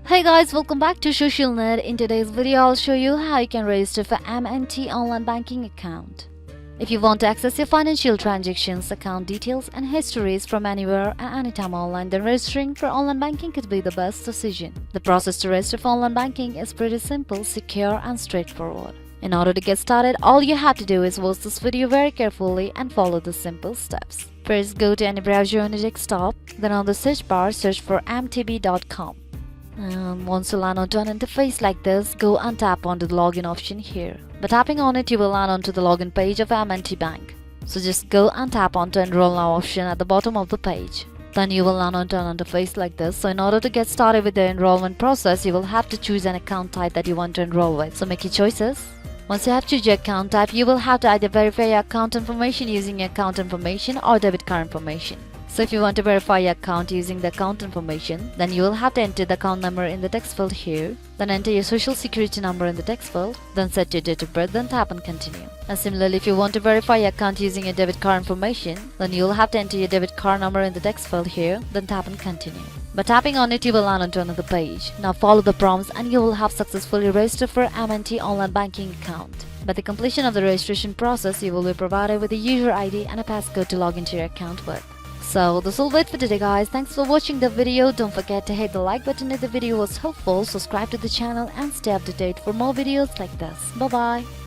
Hey guys, welcome back to SocialNet. In today's video, I'll show you how you can register for MandT online banking account. If you want to access your financial transactions, account details and histories from anywhere and anytime online, then registering for online banking could be the best decision. The process to register for online banking is pretty simple, secure and straightforward. In order to get started, all you have to do is watch this video very carefully and follow the simple steps. First, go to any browser on your desktop, then on the search bar, search for mtb.com. And once you land onto an interface like this, go and tap onto the login option here. By tapping on it, you will land onto the login page of MandT Bank. So just go and tap onto Enroll Now option at the bottom of the page. Then you will land onto an interface like this. So in order to get started with the enrollment process, you will have to choose an account type that you want to enroll with. So make your choices. Once you have chosen your account type, you will have to either verify your account information using your account information or debit card information. So if you want to verify your account using the account information, then you will have to enter the account number in the text field here, then enter your social security number in the text field, then set your date of birth, then tap and continue. And similarly, if you want to verify your account using your debit card information, then you will have to enter your debit card number in the text field here, then tap and continue. By tapping on it, you will land onto another page. Now follow the prompts and you will have successfully registered for MandT online banking account. By the completion of the registration process, you will be provided with a user ID and a passcode to log into your account with. So this will it for today guys. Thanks for watching the video. Don't forget to hit the like button if the video was helpful, subscribe to the channel and stay up to date for more videos like this. Bye bye.